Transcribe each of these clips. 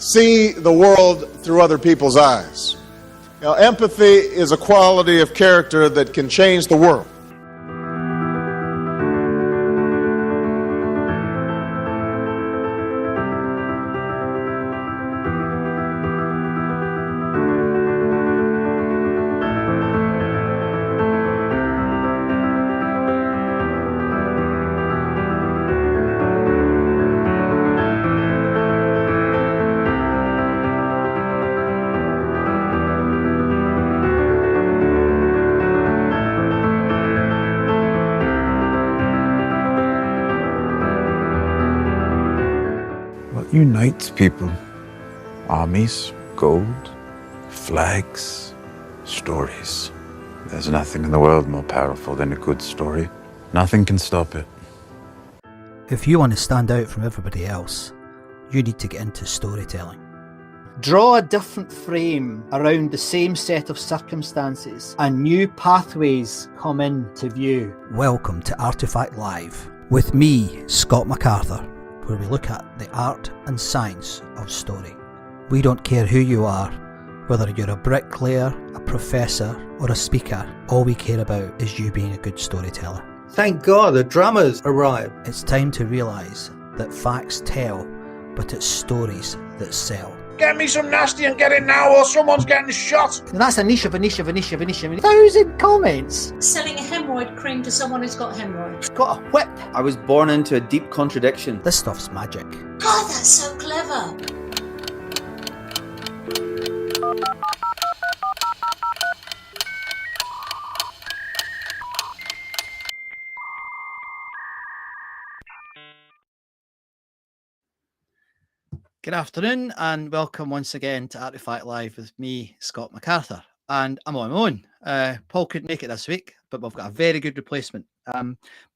see the world through other people's eyes. Now, empathy is a quality of character that can change the world. Unites people. Armies, gold, flags, stories. There's nothing in the world more powerful than a good story. Nothing can stop it. If you want to stand out from everybody else, you need to get into storytelling. Draw a different frame around the same set of circumstances and new pathways come into view. Welcome to ARTEFACTLive with me, Scott MacArthur, where we look at the art and science of story. We don't care who you are, whether you're a bricklayer, a professor or a speaker, all we care about is you being a good storyteller. Thank God the drummers arrived. It's time to realise that facts tell, but it's stories that sell. Get me some nasty and get it now or someone's getting shot. And that's a niche of a niche of a niche of a niche of a niche. 1,000 comments. Selling a hemorrhoid cream to someone who's got hemorrhoids. Got a whip. I was born into a deep contradiction. This stuff's magic. Oh, that's so clever. Good afternoon and welcome once again to ARTEFACTLive with me, Scott MacArthur. And I'm on my own. Paul couldn't make it this week, but we've got a very good replacement.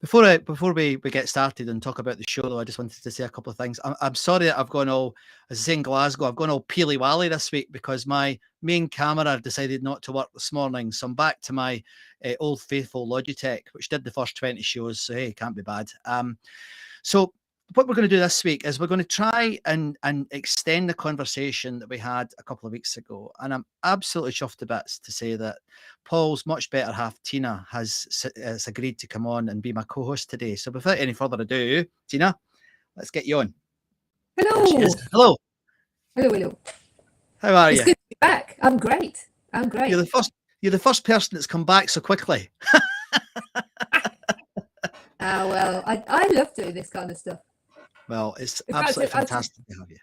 Before we get started and talk about the show, though, I just wanted to say a couple of things. I'm sorry that I've gone all, as I say in Glasgow, I've gone all peely-wally this week because my main camera decided not to work this morning. So I'm back to my old faithful Logitech, which did the first 20 shows. So, hey, can't be bad. So what we're going to do this week is we're going to try and extend the conversation that we had a couple of weeks ago. And I'm absolutely chuffed to bits to say that Paul's much better half, Tina, has agreed to come on and be my co-host today. So without any further ado, Tina, let's get you on. Hello. Hello. Hello. How are you? It's good to be back. I'm great. You're the first person that's come back so quickly. Well, I love doing this kind of stuff. Well, it's absolutely fantastic to have you.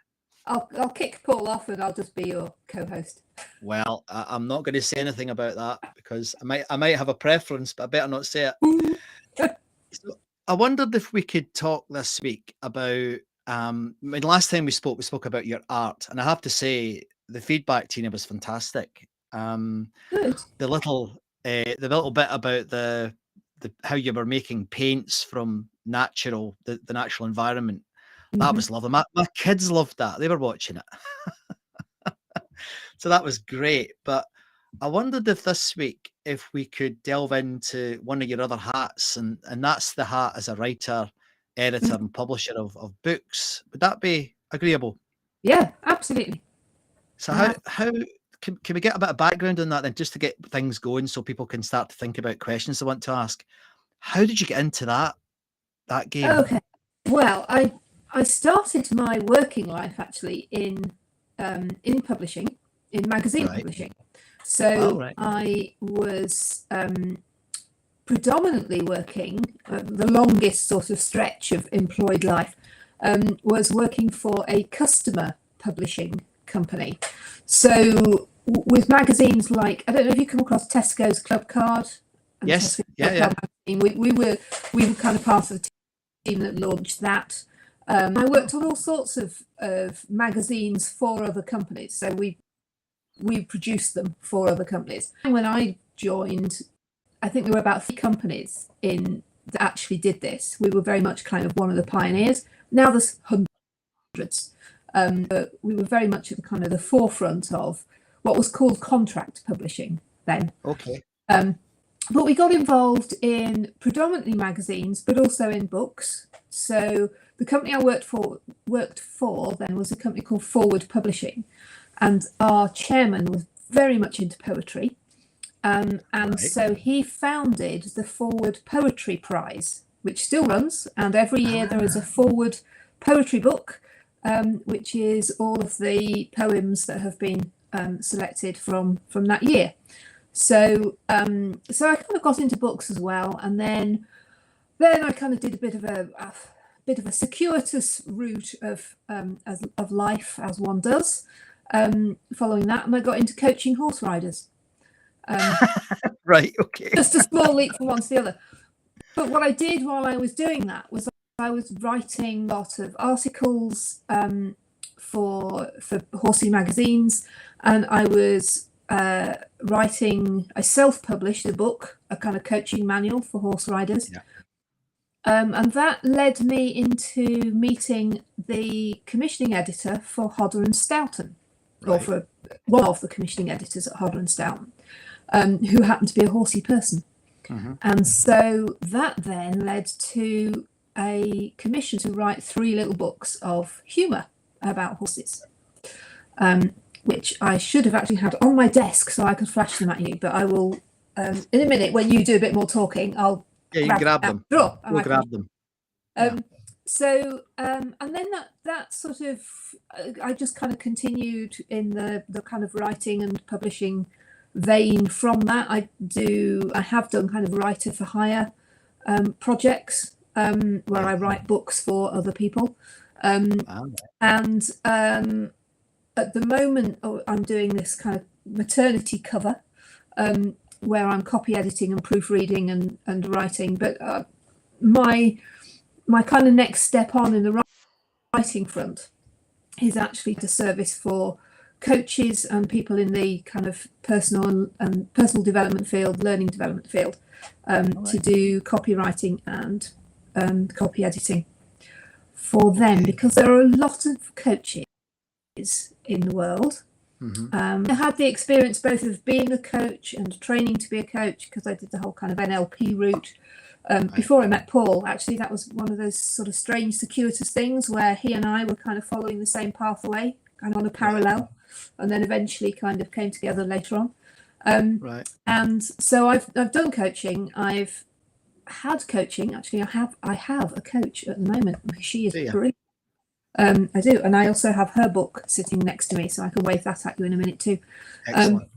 I'll kick Paul off and I'll just be your co-host. Well, I'm not going to say anything about that because I might have a preference, but I better not say it. So I wondered if we could talk this week about. Last time we spoke about your art, and I have to say the feedback, Tina, was fantastic. Good. The little bit about the how you were making paints from the natural environment. That was lovely. My kids loved that. They were watching it. So that was great. But I wondered if this week, if we could delve into one of your other hats, and that's the hat as a writer, editor and publisher of books. Would that be agreeable? Yeah, absolutely. So how can we get a bit of background on that then, just to get things going so people can start to think about questions they want to ask? How did you get into that game? Okay. Well, I started my working life actually in publishing, in magazine publishing. So I was predominantly working, the longest sort of stretch of employed life was working for a customer publishing company. So with magazines like, I don't know if you come across Tesco's Club Card. Yes, yeah. We were kind of part of the team that launched that. I worked on all sorts of magazines for other companies. So we produced them for other companies. And when I joined, I think there were about 3 companies that actually did this. We were very much kind of one of the pioneers. Now there's hundreds. But we were very much at the forefront of what was called contract publishing then. Okay. But we got involved in predominantly magazines, but also in books. So the company I worked for then was a company called Forward Publishing, and our chairman was very much into poetry. So he founded the Forward Poetry Prize, which still runs, and every year there is a Forward poetry book, which is all of the poems that have been selected from that year. So I kind of got into books as well, and then I kind of did a bit of a circuitous route of life, as one does. Following that, and I got into coaching horse riders. Right. Okay. Just a small leap from one to the other. But what I did while I was doing that was I was writing a lot of articles for horsey magazines, and I was writing. I self-published a book, a kind of coaching manual for horse riders. Yeah. And that led me into meeting the commissioning editor for Hodder and Stoughton, or for one of the commissioning editors at Hodder and Stoughton, who happened to be a horsey person. Mm-hmm. And so that then led to a commission to write 3 little books of humour about horses, which I should have actually had on my desk so I could flash them at you. But I will, in a minute, when you do a bit more talking, I'll grab them. We'll grab them. So, and then that sort of, I just kind of continued in the kind of writing and publishing vein from that. I have done kind of writer for hire projects where I write books for other people. And at the moment, I'm doing this kind of maternity cover where I'm copy editing and proofreading and writing. But my kind of next step on in the writing front is actually to service for coaches and people in the kind of personal development field, learning development field, to do copywriting and copy editing for them, because there are a lot of coaches in the world. I had the experience both of being a coach and training to be a coach, because I did the whole kind of NLP route. Before I met Paul, actually, that was one of those sort of strange circuitous things where he and I were kind of following the same pathway, kind of on a parallel, and then eventually kind of came together later on. And so I've done coaching. I've had coaching. Actually, I have a coach at the moment. She is brilliant. I do, and I also have her book sitting next to me, so I can wave that at you in a minute too. Excellent.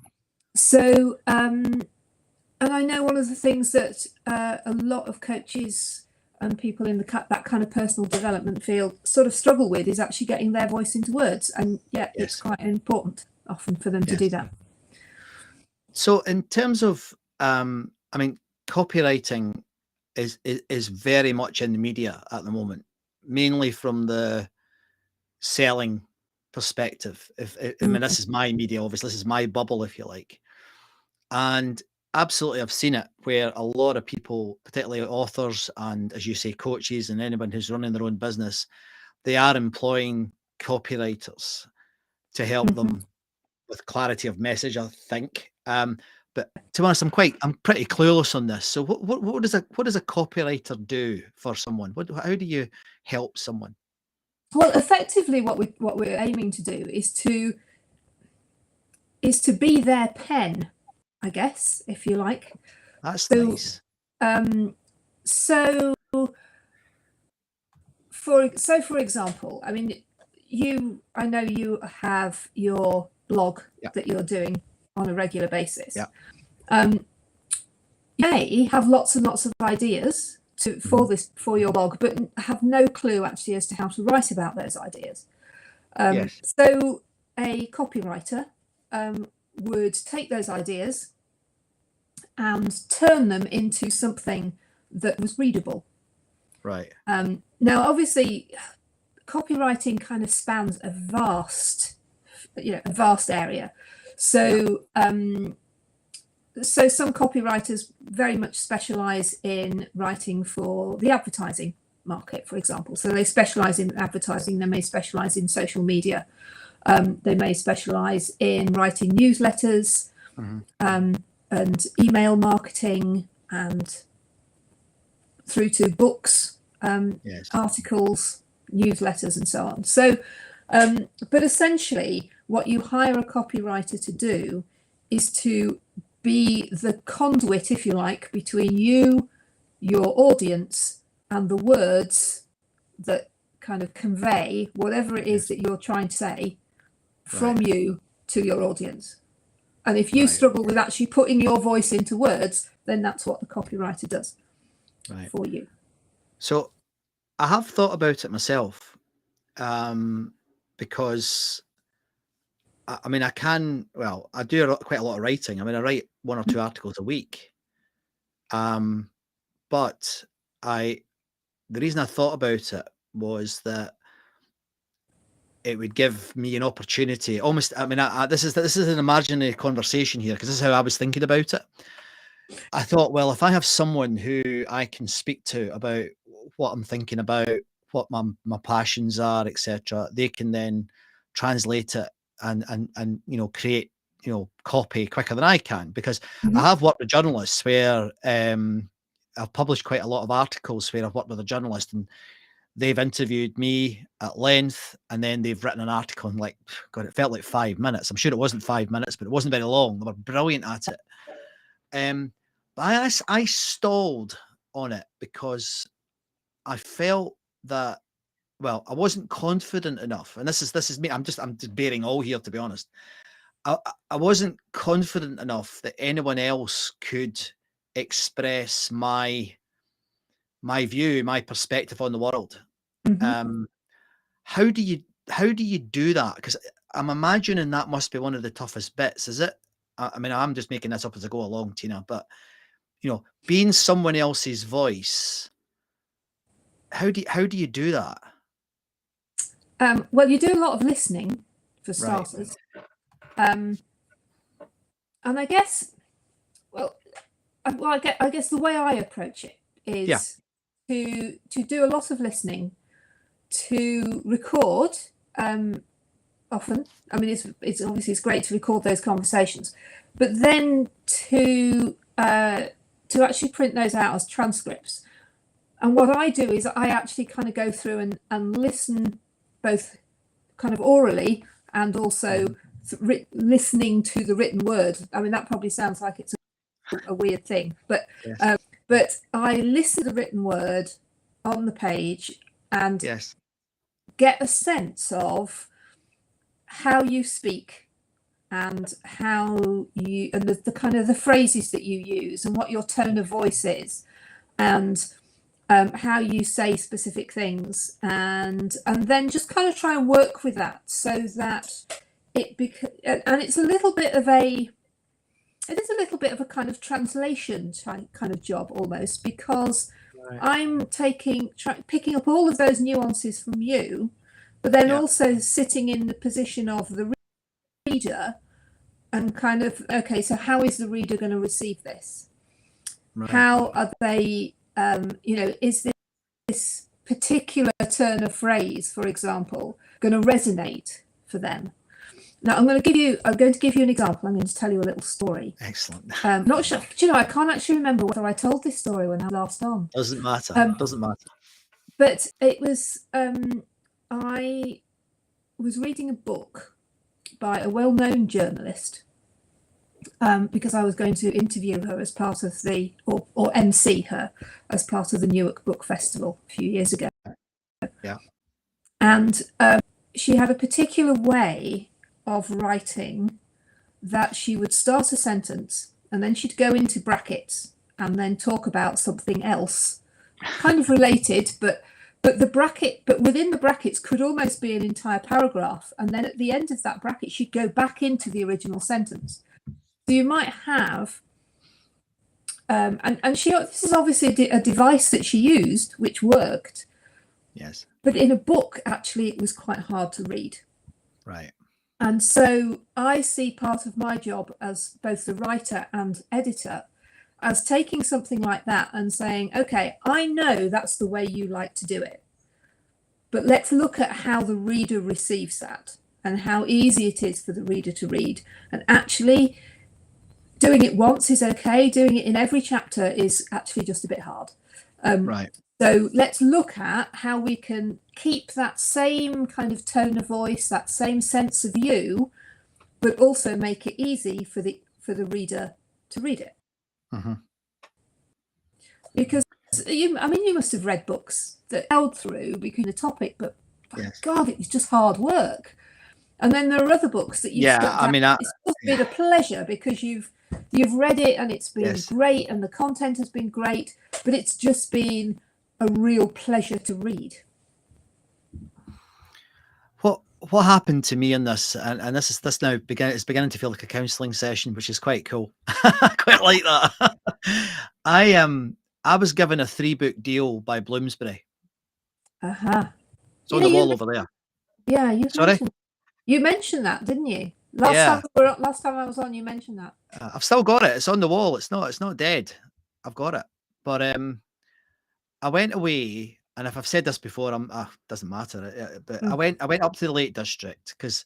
And I know one of the things that a lot of coaches and people in that kind of personal development field sort of struggle with is actually getting their voice into words, and yet it's quite important often for them to do that. So in terms of, I mean, copywriting is very much in the media at the moment, mainly from the selling perspective. I mean, this is my media, obviously, this is my bubble, if you like. And absolutely, I've seen it where a lot of people, particularly authors and, as you say, coaches and anyone who's running their own business, they are employing copywriters to help them with clarity of message, I think. But to be honest, I'm pretty clueless on this. So what does a copywriter do for someone? How do you help someone? Well, effectively, what we're aiming to do is to be their pen, I guess, if you like. That's nice. So for example, I mean, I know you have your blog that you're doing on a regular basis. You may have lots and lots of ideas for your blog, but have no clue actually as to how to write about those ideas. So a copywriter would take those ideas and turn them into something that was readable. Right. Now, obviously, copywriting kind of spans a vast area. So, so some copywriters very much specialize in writing for the advertising market, for example. So they specialize in advertising. They may specialize in social media. They may specialize in writing newsletters, and email marketing, and through to books Yes. articles, newsletters, and so on. So, but essentially, what you hire a copywriter to do is to be the conduit, if you like, between you, your audience, and the words that kind of convey whatever it is that you're trying to say from you to your audience. And if you struggle with actually putting your voice into words, then that's what the copywriter does for you. So I have thought about it myself, because I mean, I do quite a lot of writing. I mean, I write 1 or 2 articles a week. But the reason I thought about it was that it would give me an opportunity. Almost, I mean, this is an imaginary conversation here, because this is how I was thinking about it. I thought, well, if I have someone who I can speak to about what I'm thinking about, what my passions are, etc., they can then translate it and create copy quicker than I can, because I have worked with journalists where I've published quite a lot of articles where I've worked with a journalist and they've interviewed me at length, and then they've written an article in, like, God, it felt like 5 minutes. I'm sure it wasn't 5 minutes, but it wasn't very long. They were brilliant at it. But I stalled on it because I felt that, well, I wasn't confident enough. And this is me. I'm just bearing all here, to be honest. I wasn't confident enough that anyone else could express my view, my perspective on the world. How do you do that? Because I'm imagining that must be one of the toughest bits, is it? I mean, I'm just making this up as I go along, Tina, but being someone else's voice, how do you do that? Well, you do a lot of listening, for starters. And I guess, I guess the way I approach it is to do a lot of listening, to record often. I mean, it's obviously it's great to record those conversations, but then to actually print those out as transcripts. And what I do is I actually kind of go through and listen, both kind of orally and also listening to the written word. I mean, that probably sounds like it's a weird thing, but but I listen to the written word on the page and get a sense of how you speak and how you, and the kind of the phrases that you use and what your tone of voice is, and how you say specific things, and then just kind of try and work with that so that and it's a little bit of a kind of translation kind of job almost, because I'm picking up all of those nuances from you, but then also sitting in the position of the reader and kind of, okay, so how is the reader going to receive this? How are they, is this particular turn of phrase, for example, going to resonate for them? Now, I'm going to give you an example. I'm going to tell you a little story. Excellent. Not sure. Do you know, I can't actually remember whether I told this story when I was last on. Doesn't matter. Doesn't matter. But it was, I was reading a book by a well-known journalist, because I was going to interview her as part of or MC her as part of the Newark Book Festival a few years ago. Yeah. And she had a particular way of writing that she would start a sentence and then she'd go into brackets and then talk about something else, kind of related, but within the brackets could almost be an entire paragraph. And then at the end of that bracket, she'd go back into the original sentence. So you might have, this is obviously a device that she used, which worked. Yes. But in a book, actually, it was quite hard to read. Right. And so I see part of my job as both the writer and editor as taking something like that and saying, okay, I know that's the way you like to do it, but let's look at how the reader receives that and how easy it is for the reader to read. And actually doing it once is okay. Doing it in every chapter is actually just a bit hard. Right. So let's look at how we can keep that same kind of tone of voice, that same sense of you, but also make it easy for the reader to read it. Mm-hmm. Because you must have read books that held through because of the topic, but Yes. God, it was just hard work. And then there are other books that you've it's just been a pleasure because you've read it and it's been great and the content has been great, but it's just been a real pleasure to read. What happened to me in this, and this now it's beginning to feel like a counselling session, which is quite cool. I quite like that. I was given a 3-book deal by Bloomsbury. It's on the wall over there. Yeah, you mentioned that, didn't you? Last time I was on, you mentioned that. I've still got it. It's on the wall. It's not dead. I've got it. But I went away, and if I've said this before, doesn't matter. But I went up to the Lake District because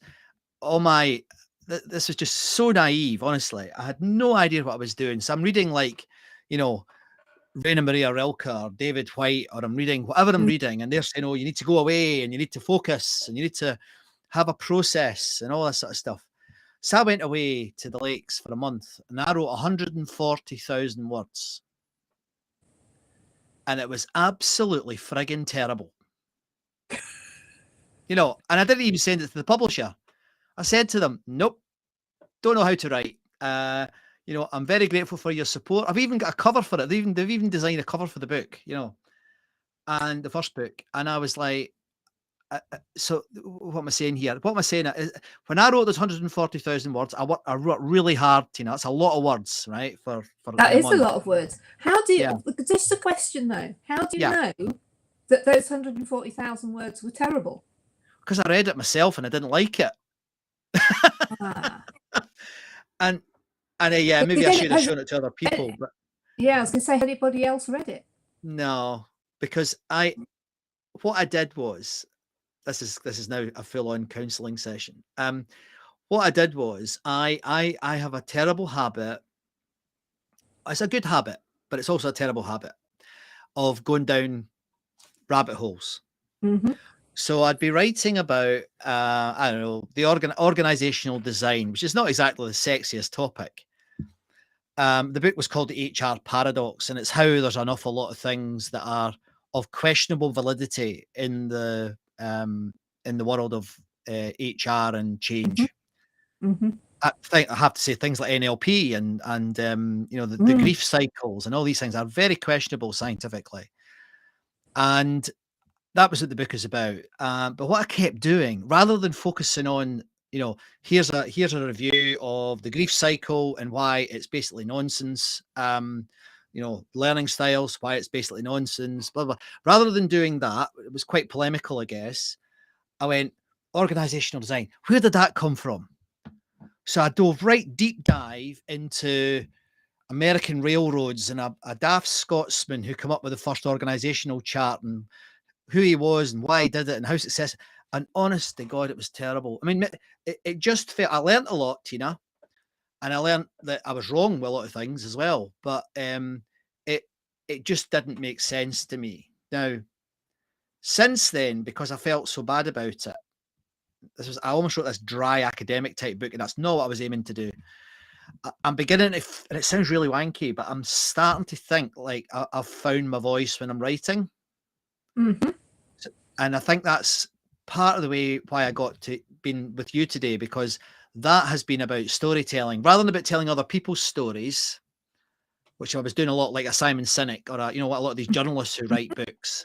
this was just so naive. Honestly, I had no idea what I was doing. So I'm reading like, Raina Maria Rilke or David White, or I'm reading whatever I'm reading, and they're saying, "Oh, you need to go away and you need to focus and you need to have a process and all that sort of stuff." So I went away to the lakes for a month, and I wrote 140,000 words. And it was absolutely friggin' terrible. And I didn't even send it to the publisher. I said to them, nope, don't know how to write. I'm very grateful for your support. I've even got a cover for it. They've even designed a cover for the book, and the first book. And I was like, so what am I saying here? What am I saying is, when I wrote those 140,000 words, I wrote really hard, Tina. That's a lot of words, right? For that is a lot of words. How do you? Just a question though. How do you know that those 140,000 words were terrible? Because I read it myself and I didn't like it. And maybe I should have shown it to other people. But I was going to say, anybody else read it? No, because what I did was. This is now a full-on counselling session. What I did was I have a terrible habit. It's a good habit, but it's also a terrible habit of going down rabbit holes. So I'd be writing about I don't know, the organizational design, which is not exactly the sexiest topic. The book was called The HR Paradox, and it's how there's an awful lot of things that are of questionable validity in the world of HR and change. I have to say things like NLP and the grief cycles and all these things are very questionable scientifically. And that was what the book is about. But what I kept doing, rather than focusing on, here's a review of the grief cycle and why it's basically nonsense. Learning styles, why it's basically nonsense, blah, blah. Rather than doing that, it was quite polemical, I guess. I went, organizational design. Where did that come from? So I dove right deep dive into American railroads and a daft Scotsman who came up with the first organizational chart and who he was and why he did it and how successful. And honest to God, it was terrible. I mean, it just felt, I learned a lot, Tina. And I learned that I was wrong with a lot of things as well. But it just didn't make sense to me. Now, since then, because I felt so bad about it, I almost wrote this dry academic type book, and that's not what I was aiming to do. I'm beginning to, and it sounds really wanky, but I'm starting to think like I've found my voice when I'm writing. And I think that's part of the way why I got to being with you today, because that has been about storytelling rather than about telling other people's stories, which I was doing a lot like a Simon Sinek or a lot of these journalists who write books.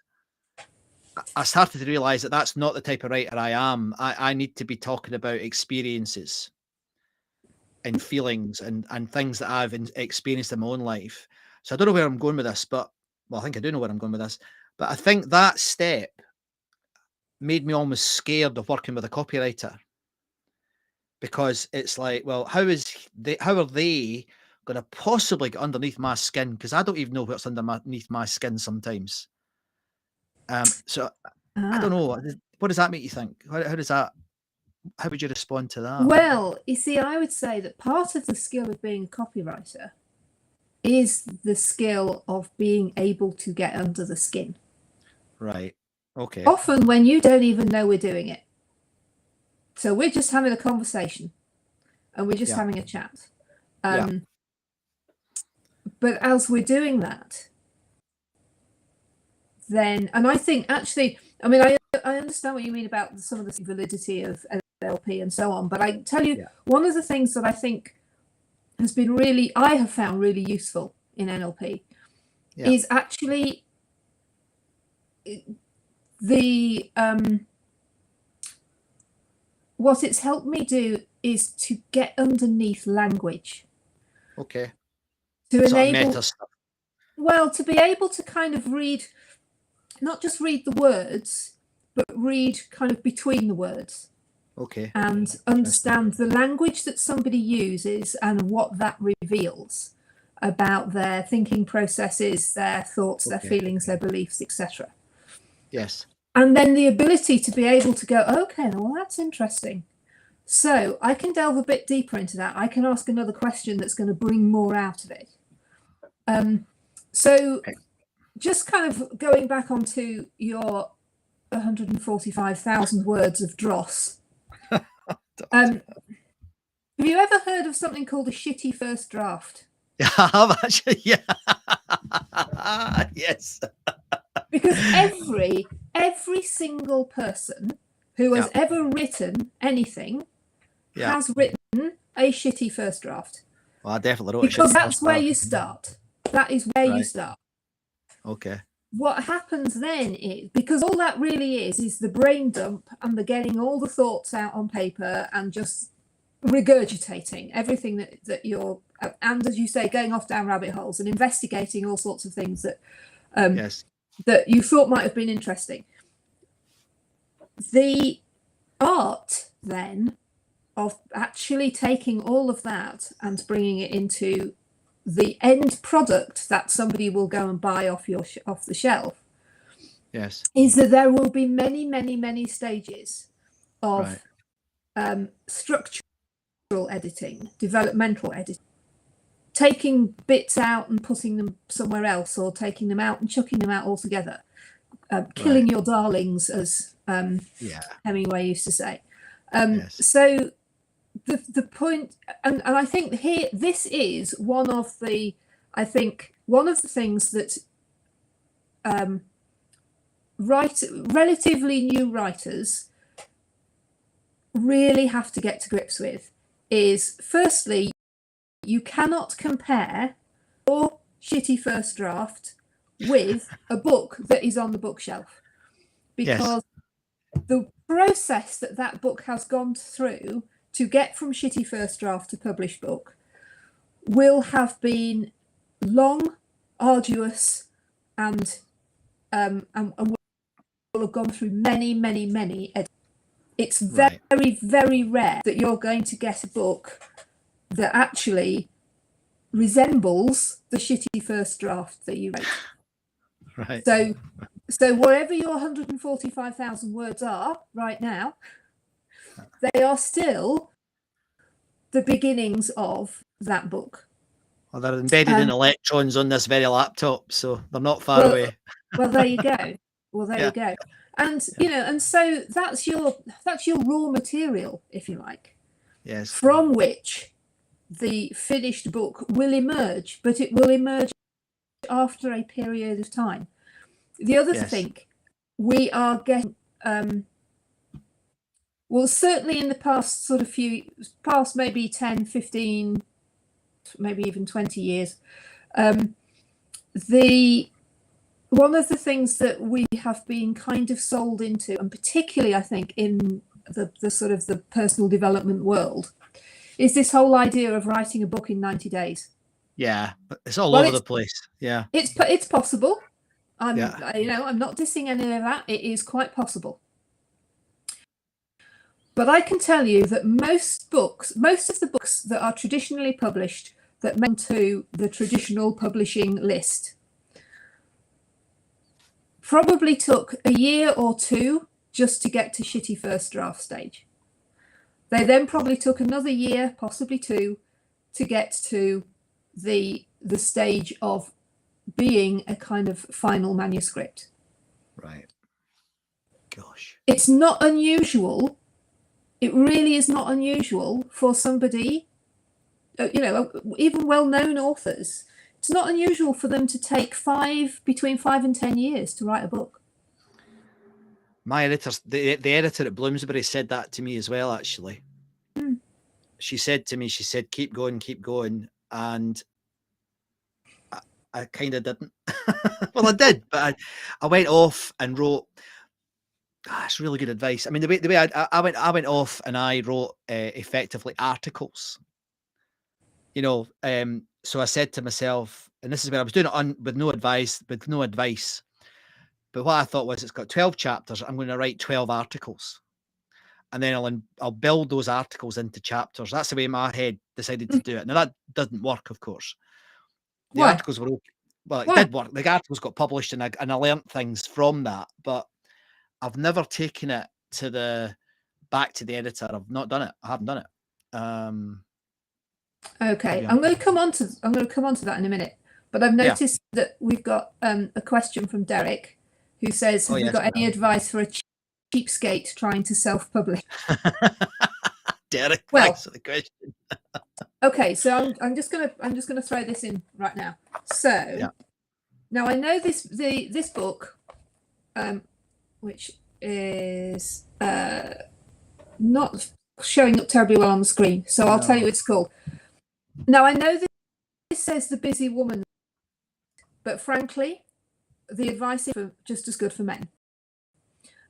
I started to realize that that's not the type of writer I am. I need to be talking about experiences and feelings and things that I've experienced in my own life. So I don't know where I'm going with this, but I think I do know where I'm going with this. But I think that step made me almost scared of working with a copywriter, because it's like, well, how are they going to possibly get underneath my skin? Because I don't even know what's underneath my skin sometimes. So I don't know. What does that make you think? How would you respond to that? Well, you see, I would say that part of the skill of being a copywriter is the skill of being able to get under the skin. Right. Okay. Often when you don't even know we're doing it. So we're just having a conversation and we're just having a chat. But as we're doing that, then, and I think actually, I mean, I understand what you mean about some of the validity of NLP and so on, but I tell you, one of the things that I think has been really, I have found really useful in NLP is actually the, what it's helped me do is to get underneath language. Okay. To enable, meta stuff. well, to be able to kind of read, not just read the words, but read kind of between the words. Okay. And understand the language that somebody uses and what that reveals about their thinking processes, their thoughts, their feelings, their beliefs, etc. Yes. And then the ability to be able to go, okay, well, that's interesting. So I can delve a bit deeper into that. I can ask another question that's going to bring more out of it. So just kind of going back onto your 145,000 words of dross. Have you ever heard of something called a shitty first draft? Yeah, I have actually. Yeah. Yes. Because every single person who has ever written anything has written a shitty first draft. Well, I definitely wrote because that's where you start. That is where you start. Okay. What happens then is, because all that really is the brain dump and the getting all the thoughts out on paper and just regurgitating everything that you're, and as you say, going off down rabbit holes and investigating all sorts of things that that you thought might have been interesting. The art then of actually taking all of that and bringing it into the end product that somebody will go and buy off the shelf, is that there will be many stages of structural editing, developmental editing, taking bits out and putting them somewhere else, or taking them out and chucking them out altogether, killing your darlings, as Hemingway used to say. So the point, and I think here, this is one of the things that relatively new writers really have to get to grips with, is firstly, you cannot compare your shitty first draft with a book that is on the bookshelf, because the process that book has gone through to get from shitty first draft to published book will have been long, arduous, and will have gone through many edits. It's very rare that you're going to get a book that actually resembles the shitty first draft that you wrote. So wherever your 145,000 words are right now, they are still the beginnings of that book. Well, they're embedded in electrons on this very laptop, so they're not far away. Well, there you go. You go. And and so that's your raw material, if you like. Yes. From which the finished book will emerge, but it will emerge after a period of time. The other thing we are getting, well, certainly in the past past maybe 10, 15, maybe even 20 years, one of the things that we have been kind of sold into, and particularly I think in the sort of the personal development world, is this whole idea of writing a book in 90 days. Yeah, it's all over the place. Yeah, it's possible. I'm not dissing any of that. It is quite possible. But I can tell you that most of the books that are traditionally published that went to the traditional publishing list probably took a year or two just to get to shitty first draft stage. They then probably took another year, possibly two, to get to the stage of being a kind of final manuscript. Right. Gosh. It's not unusual. It really is not unusual for somebody, even well-known authors. It's not unusual for them to take between 5 and 10 years to write a book. My editors, the editor at Bloomsbury said that to me as well, actually. She said to me, keep going. And I kind of didn't. Well, I did, but I went off and wrote. It's really good advice. I mean, the way I went off and I wrote effectively articles. So I said to myself, and this is where I was doing it with no advice. But what I thought was, it's got 12 chapters. I'm going to write 12 articles, and then I'll build those articles into chapters. That's the way my head decided to do it. Now that doesn't work, of course. The articles were okay. Well, it did work. The articles got published, and I learnt things from that. But I've never taken it back to the editor. I've not done it. I haven't done it. Okay, I'm going to come on to that in a minute. But I've noticed that we've got a question from Derek, who says, "Have you got any advice for a cheapskate trying to self-publish?" Derek, thanks for the question. Okay, so I'm just gonna throw this in right now. So now I know this book, which is not showing up terribly well on the screen. So I'll tell you what it's called. Now I know this says The Busy Woman, but frankly, the advice is just as good for men.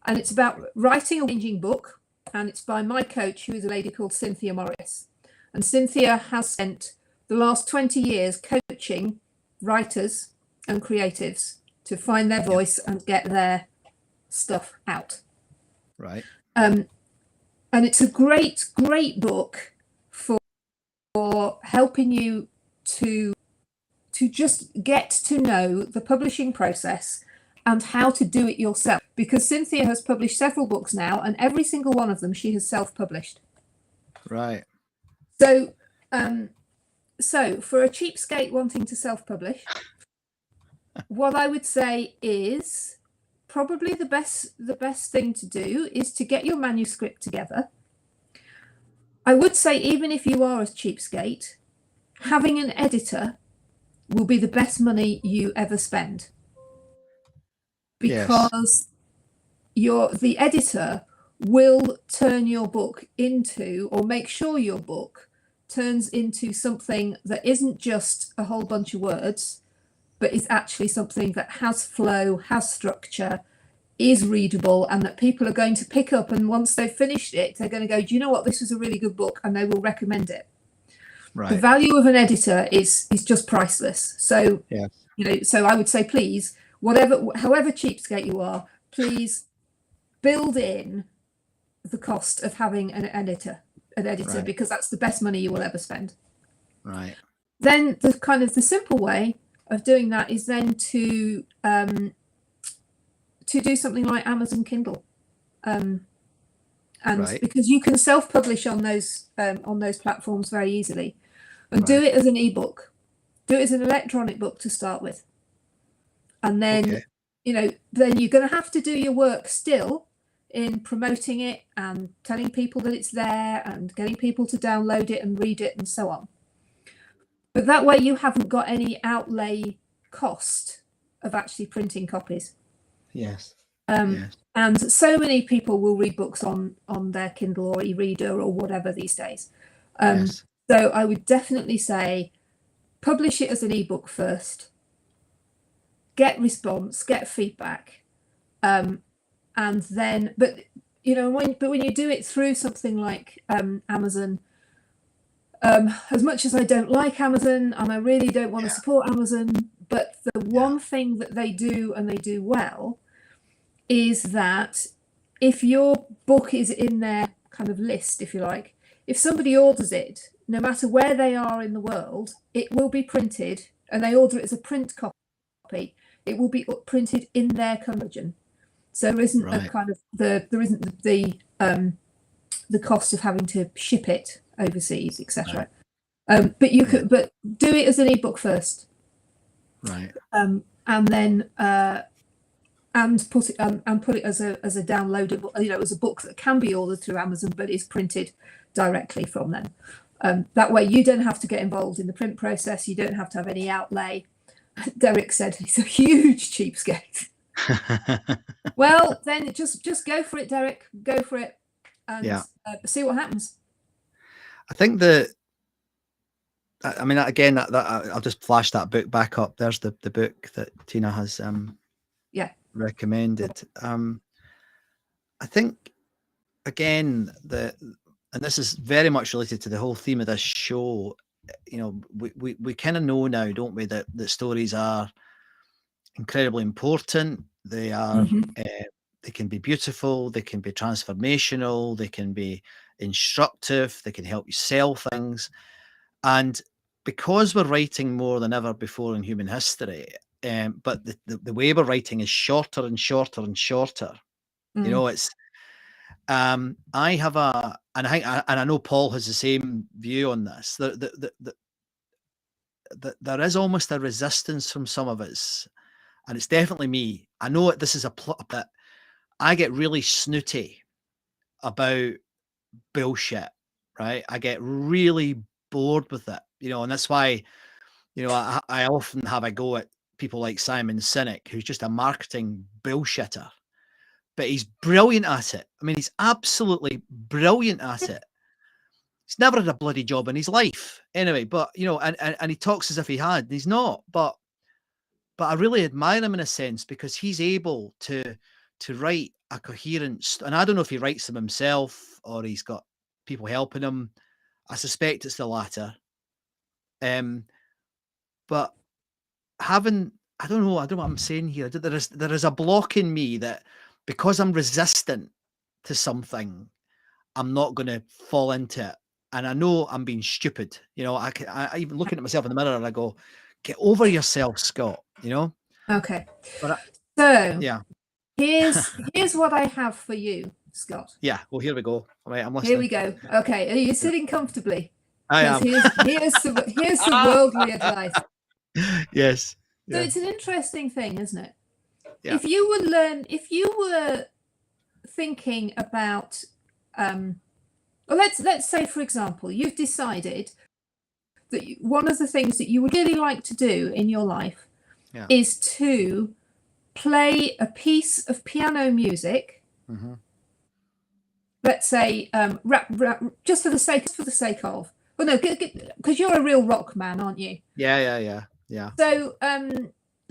And it's about writing a changing book, and it's by my coach, who is a lady called Cynthia Morris. And Cynthia has spent the last 20 years coaching writers and creatives to find their voice and get their stuff out. Right. And it's a great book for helping you to just get to know the publishing process and how to do it yourself. Because Cynthia has published several books now, and every single one of them she has self-published. Right. So, for a cheapskate wanting to self-publish, what I would say is probably the best thing to do is to get your manuscript together. I would say, even if you are a cheapskate, having an editor will be the best money you ever spend, because the editor will turn your book into, or make sure your book turns into, something that isn't just a whole bunch of words, but is actually something that has flow, has structure, is readable, and that people are going to pick up, and once they've finished it, they're going to go, do you know what, this was a really good book, and they will recommend it. Right. The value of an editor is just priceless. So so I would say, please, however cheapskate you are, please build in the cost of having an editor, right, because that's the best money you will ever spend. Right. Then the simple way of doing that is then to do something like Amazon Kindle, and because you can self-publish on those platforms very easily, and do it as an ebook, do it as an electronic book to start with, and then then you're going to have to do your work still in promoting it and telling people that it's there and getting people to download it and read it and so on. But that way you haven't got any outlay cost of actually printing copies. Yes. And so many people will read books on their Kindle or e-reader or whatever these days. So I would definitely say publish it as an ebook first, get response, get feedback, and then when you do it through something like Amazon, as much as I don't like Amazon and I really don't want to support Amazon, but the one thing that they do, and they do well, is that if your book is in their kind of list, if you like, if somebody orders it, no matter where they are in the world, it will be printed, and they order it as a print copy, it will be printed in their country. So there isn't a kind of there isn't the cost of having to ship it overseas, etc. But you could do it as an ebook first, right? And then and put it as a downloadable, as a book that can be ordered through Amazon, but is printed directly from them. That way you don't have to get involved in the print process. You don't have to have any outlay. Derek said he's a huge cheapskate. Well, then just go for it, Derek. Go for it, and see what happens. I think I mean, again, that I'll just flash that book back up. There's the book that Tina has recommended. I think, again, and this is very much related to the whole theme of this show. We kind of know now, don't we, that stories are incredibly important. They are they can be beautiful, they can be transformational, they can be instructive, they can help you sell things. And because we're writing more than ever before in human history, but the way we're writing is shorter and shorter and shorter. It's I have and I know Paul has the same view on this. There is almost a resistance from some of us, and it's definitely me. I know this is a plot that I get really snooty about bullshit, right? I get really bored with it, and that's why, I often have a go at people like Simon Sinek, who's just a marketing bullshitter, but he's brilliant at it. I mean, he's absolutely brilliant at it. He's never had a bloody job in his life anyway, but and he talks as if he had, and he's not, but I really admire him in a sense, because he's able to write a coherent, and I don't know if he writes them himself or he's got people helping him. I suspect it's the latter. But I don't know what I'm saying here. There is a block in me that, because I'm resistant to something, I'm not going to fall into it. And I know I'm being stupid. I even looking at myself in the mirror and I go, get over yourself, Scott, Okay. But So here's what I have for you, Scott. Yeah. Well, here we go. All right, I'm listening. Here we go. Okay. Are you sitting comfortably? I am. Here's the worldly advice. Yes. So it's an interesting thing, isn't it? Yeah. If you were thinking about, let's say, for example, you've decided that one of the things that you would really like to do in your life is to play a piece of piano music. Let's say, just for the sake of. Well, no, because you're a real rock man, aren't you? Yeah.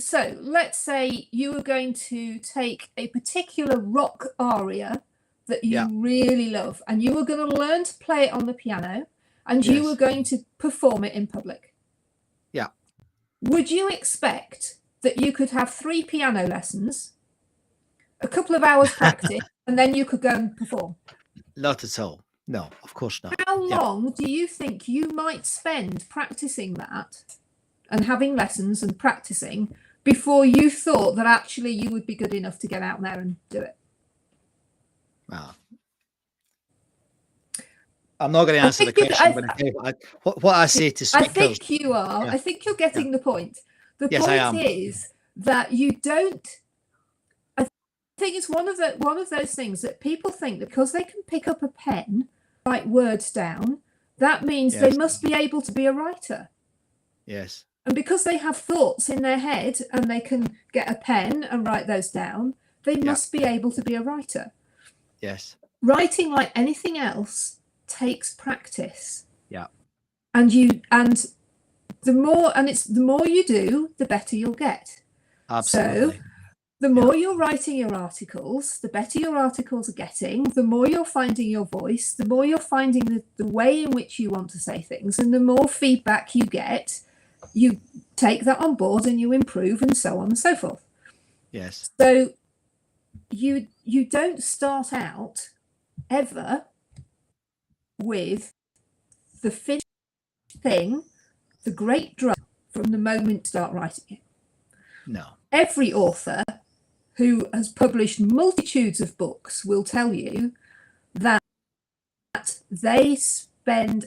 So let's say you were going to take a particular rock aria that you really love, and you were going to learn to play it on the piano, and you were going to perform it in public. Yeah. Would you expect that you could have 3 piano lessons, a couple of hours practice, and then you could go and perform? Not at all. No, of course not. How long do you think you might spend practicing that and having lessons and practicing before you thought that actually you would be good enough to get out there and do it? Well, I'm not going to answer the question. I'm going to tell you what I say to speakers. I think you are. I think you're getting the point. The point is that you don't. I think it's one of those things that people think that because they can pick up a pen, write words down, that means they must be able to be a writer. Yes. And because they have thoughts in their head and they can get a pen and write those down, they must be able to be a writer. Yes. Writing, like anything else, takes practice. Yeah. And the more you do, the better you'll get. Absolutely. So the more you're writing your articles, the better your articles are getting, the more you're finding your voice, the more you're finding the way in which you want to say things, and the more feedback you get, you take that on board and you improve, and so on and so forth. Yes. So you don't start out ever with the finished thing, the great drum, from the moment you start writing it. No. Every author who has published multitudes of books will tell you that they spend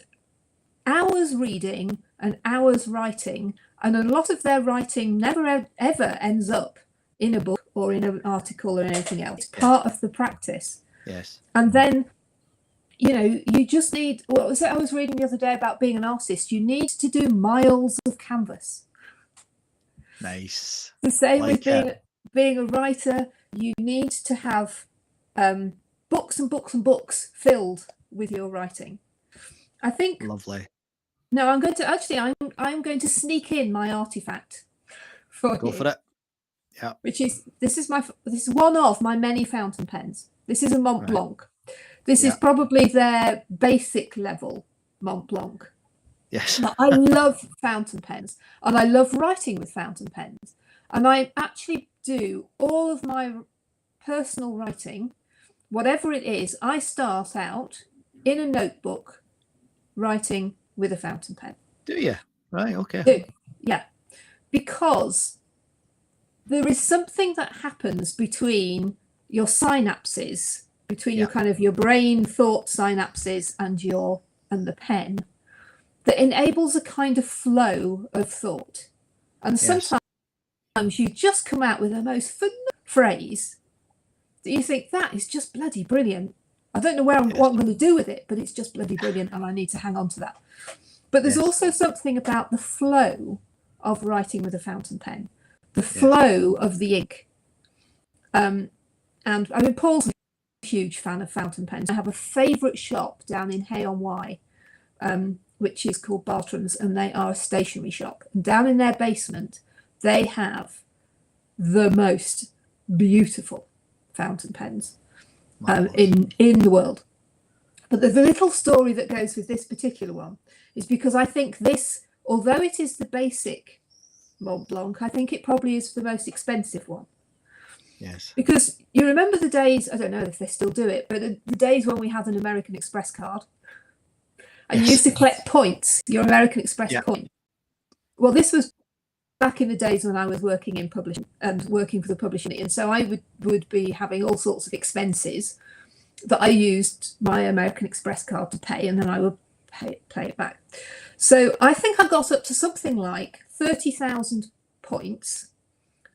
hours reading and hours writing, and a lot of their writing never ever ends up in a book or in an article or anything else. It's part of the practice. Yes. And then, you know, you just need, what was it I was reading the other day about being an artist? You need to do miles of canvas. Nice. The same Like with being a writer. You need to have books and books and books filled with your writing. I think. Lovely. No, I'm going to I'm going to sneak in my artifact for Go you, for it. Yeah. which is this is one of my many fountain pens. This is a Mont Blanc. This is probably their basic level Mont Blanc. Yes. But I love fountain pens, and I love writing with fountain pens. And I actually do all of my personal writing, whatever it is, I start out in a notebook writing with a fountain pen. Do you? Right, okay. Yeah. Because there is something that happens between your synapses, between your kind of your brain thought synapses and the pen, that enables a kind of flow of thought. And sometimes you just come out with the most phenomenal phrase that you think, that is just bloody brilliant. I don't know what I'm going to do with it, but it's just bloody brilliant, and I need to hang on to that. But there's also something about the flow of writing with a fountain pen, the flow of the ink. And I mean, Paul's a huge fan of fountain pens. I have a favourite shop down in Hay-on-Wye, which is called Bartram's, and they are a stationery shop. And down in their basement, they have the most beautiful fountain pens in the world. But the little story that goes with this particular one is because I think this, although it is the basic Mont Blanc, I think it probably is the most expensive one. Yes. Because you remember the days, I don't know if they still do it, but the days when we had an American Express card and you used to collect points, your American Express point. Well, this was back in the days when I was working in publishing and working for the publishing, and so I would be having all sorts of expenses that I used my American Express card to pay, and then I would pay it back. So I think I got up to something like 30,000 points,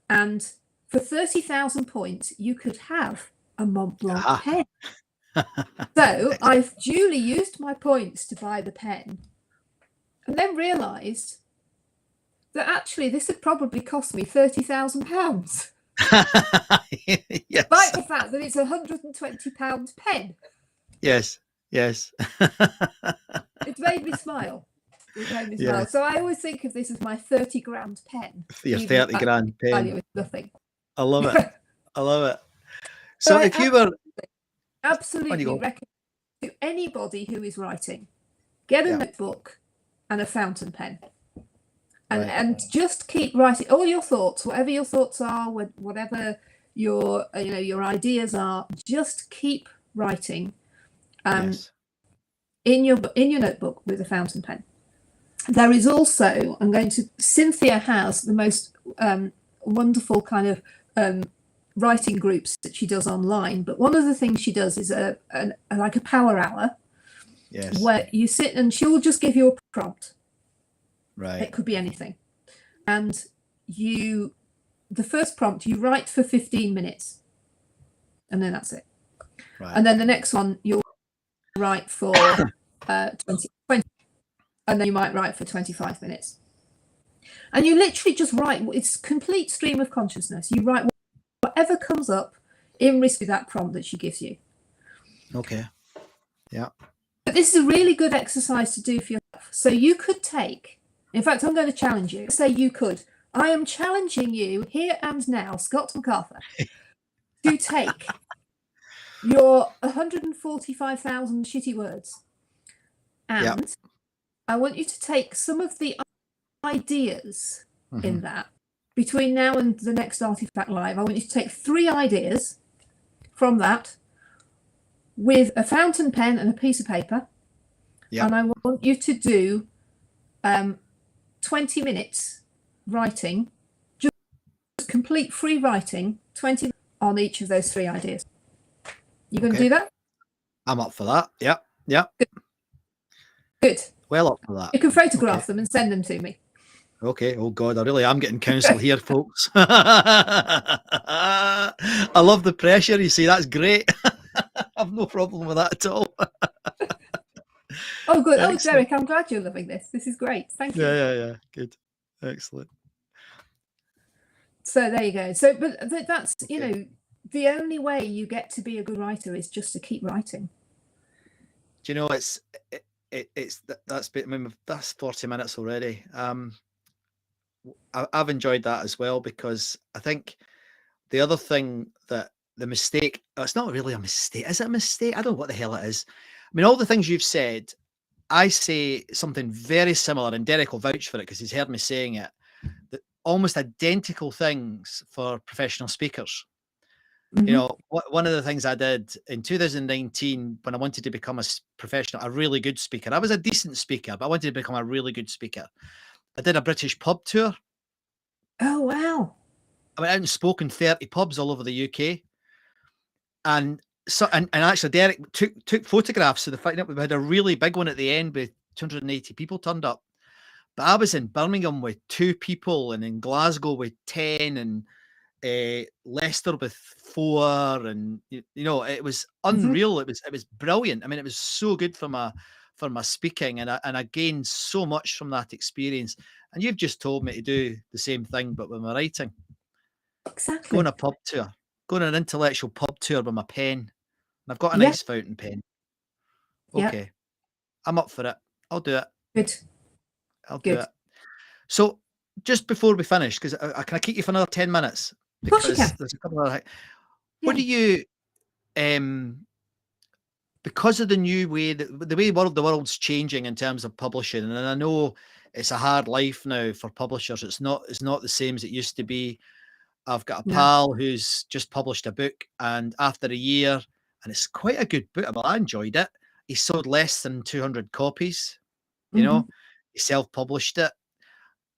and for 30,000 points you could have a Mont Blanc pen. So I've duly used my points to buy the pen, and then realised that actually this had probably cost me £30,000. Yes. Like the fact that it's £120 pen. Yes. Yes. It made me smile. So I always think of this as my 30 grand pen. Your 30 grand pen. Value is nothing. I love it. I love it. So if you were absolutely recommend to anybody who is writing, get a notebook and a fountain pen. And just keep writing all your thoughts, whatever your thoughts are, whatever your ideas are. Just keep writing, in your notebook with a fountain pen. There is also, Cynthia has the most wonderful kind of writing groups that she does online. But one of the things she does is like a power hour, where you sit and she will just give you a prompt. Right. It could be anything. And the first prompt, you write for 15 minutes. And then that's it. Right. And then the next one, you'll write for 20. And then you might write for 25 minutes. And you literally just write. It's complete stream of consciousness. You write whatever comes up in response to that prompt that she gives you. Okay. Yeah. But this is a really good exercise to do for yourself. So you could take, in fact, I'm going to challenge you. Say you could. I am challenging you here and now, Scott MacArthur, to take your 145,000 shitty words, and I want you to take some of the ideas in that between now and the next Artifact Live. I want you to take 3 ideas from that with a fountain pen and a piece of paper, and I want you to do 20 minutes writing, just complete free writing, 20 on each of those 3 ideas. You going to do that? I'm up for that. Yeah. Good. Well up for that. You can photograph them and send them to me. Okay. Oh God, I really am getting counsel here, folks. I love the pressure. You see, that's great. I've no problem with that at all. Oh, good. Oh, Excellent. Derek, I'm glad you're loving this. This is great. Thank you. Yeah. Good. Excellent. So there you go. So, but that's, you know, the only way you get to be a good writer is just to keep writing. Do you know, that's that's 40 minutes already. I've enjoyed that as well, because I think the other thing that the mistake, it's not really a mistake. Is it a mistake? I don't know what the hell it is. I mean, all the things you've said, I say something very similar, and Derek will vouch for it because he's heard me saying it, that almost identical things for professional speakers. Mhm. You know, one of the things I did in 2019 when I wanted to become a really good speaker, I was a decent speaker, but I wanted to become a really good speaker. I did a British pub tour. Oh, wow. I went out and spoke in 30 pubs all over the UK. And so, and actually Derek took photographs. So the fact that we had a really big one at the end with 280 people turned up. But I was in Birmingham with 2 people, and in Glasgow with 10, and Leicester with 4, and you know, it was unreal. It was brilliant. I mean, it was so good for my speaking, and I gained so much from that experience. And you've just told me to do the same thing, but with my writing. Exactly. Go on a pub tour, go on an intellectual pub tour with my pen. And I've got a nice fountain pen. Okay, I'm up for it. I'll do it. Good. I'll do it. So just before we finish, because can I keep you for another 10 minutes? Of course you can. There's a couple of what do you because of the new way that the way the world's changing in terms of publishing, and I know it's a hard life now for publishers. It's not the same as it used to be. I've got a pal who's just published a book, and after a year, and it's quite a good book. Well, I enjoyed it. He sold less than 200 copies. You know, he self-published it.